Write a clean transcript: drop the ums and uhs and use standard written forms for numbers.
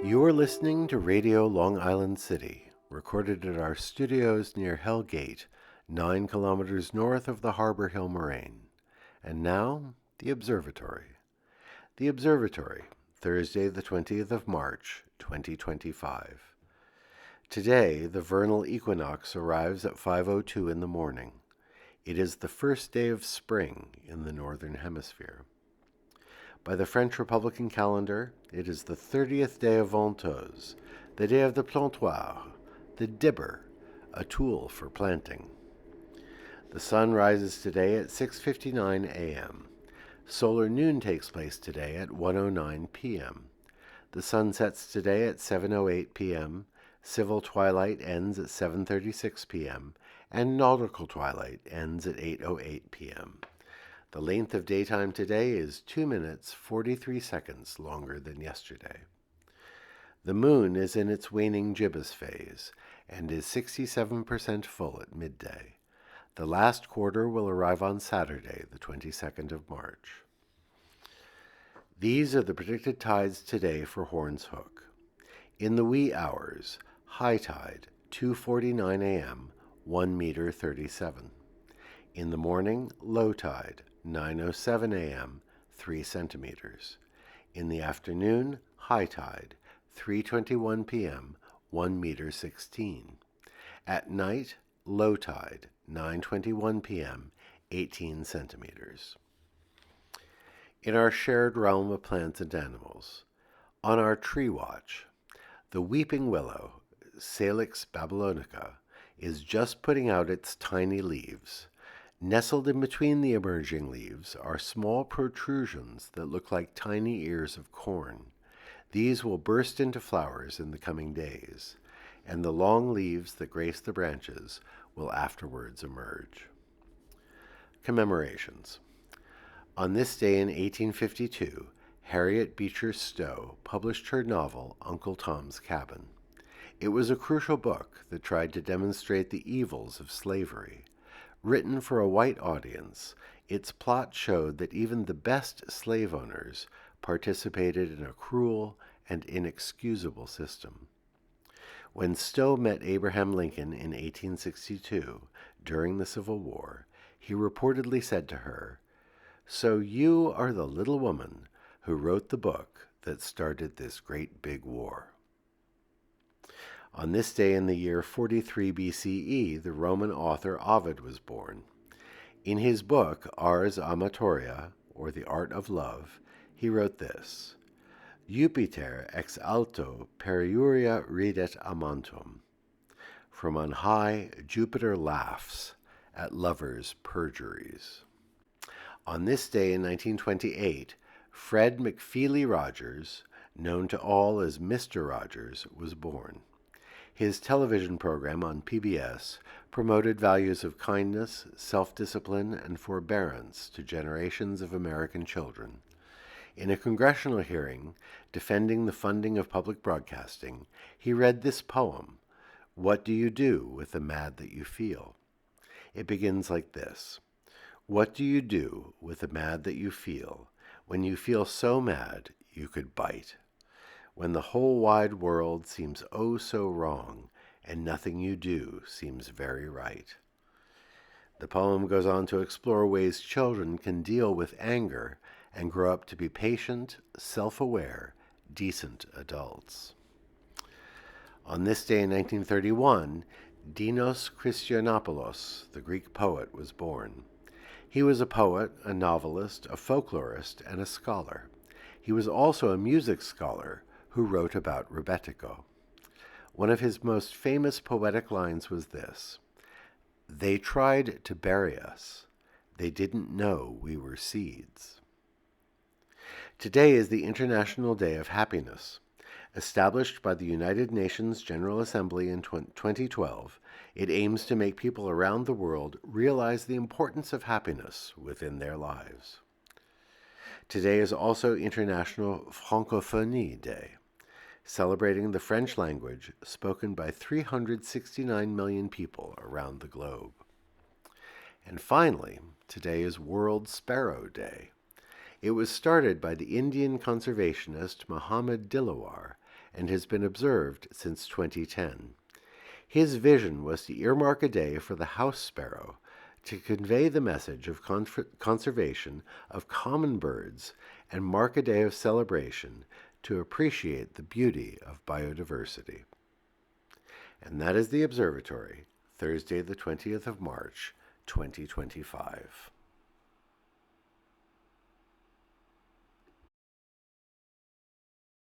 You're listening to Radio Long Island City, recorded at our studios near Hell Gate, 9 kilometers north of the Harbor Hill Moraine. And now, the Observatory. The Observatory, Thursday the 20th of March, 2025. Today, the vernal equinox arrives at 5:02 in the morning. It is the first day of spring in the Northern Hemisphere. By the French Republican calendar, it is the 30th day of Venteuse, the day of the plantoir, the dibber, a tool for planting. The sun rises today at 6:59 a.m. Solar noon takes place today at 1:09 p.m. The sun sets today at 7:08 p.m., civil twilight ends at 7:36 p.m., and nautical twilight ends at 8:08 p.m. The length of daytime today is 2 minutes 43 seconds longer than yesterday. The moon is in its waning gibbous phase and is 67% full at midday. The last quarter will arrive on Saturday, the 22nd of March. These are the predicted tides today for Horns Hook. In the wee hours, high tide, 2:49 a.m., 1 meter 37. In the morning, low tide, 9:07 a.m., 3 centimeters. In the afternoon, high tide, 3:21 p.m., 1 meter 16. At night, low tide, 9:21 p.m., 18 centimeters. In our shared realm of plants and animals, on our tree watch, the weeping willow, Salix babylonica, is just putting out its tiny leaves. Nestled in between the emerging leaves are small protrusions that look like tiny ears of corn. These will burst into flowers in the coming days, and the long leaves that grace the branches will afterwards emerge. Commemorations. On this day in 1852, Harriet Beecher Stowe published her novel Uncle Tom's Cabin. It was a crucial book that tried to demonstrate the evils of slavery. Written for a white audience, its plot showed that even the best slave owners participated in a cruel and inexcusable system. When Stowe met Abraham Lincoln in 1862, during the Civil War, he reportedly said to her, "So you are the little woman who wrote the book that started this great big war." On this day in the year 43 BCE, the Roman author Ovid was born. In his book, Ars Amatoria, or The Art of Love, he wrote this: Jupiter ex alto periuria ridet amantum. From on high, Jupiter laughs at lovers' perjuries. On this day in 1928, Fred McFeely Rogers, known to all as Mr. Rogers, was born. His television program on PBS promoted values of kindness, self-discipline, and forbearance to generations of American children. In a congressional hearing defending the funding of public broadcasting, he read this poem, "What do you do with the mad that you feel?" It begins like this: "What do you do with the mad that you feel, when you feel so mad you could bite? When the whole wide world seems oh so wrong, and nothing you do seems very right." The poem goes on to explore ways children can deal with anger and grow up to be patient, self-aware, decent adults. On this day in 1931, Dinos Christianopoulos, the Greek poet, was born. He was a poet, a novelist, a folklorist, and a scholar. He was also a music scholar who wrote about rebetiko. One of his most famous poetic lines was this: "They tried to bury us. They didn't know we were seeds." Today is the International Day of Happiness. Established by the United Nations General Assembly in 2012, it aims to make people around the world realize the importance of happiness within their lives. Today is also International Francophonie Day, celebrating the French language spoken by 369 million people around the globe. And finally, today is World Sparrow Day. It was started by the Indian conservationist Muhammad Dilawar and has been observed since 2010. His vision was to earmark a day for the house sparrow to convey the message of conservation of common birds and mark a day of celebration to appreciate the beauty of biodiversity. And that is the Observatory, Thursday, the 20th of March, 2025.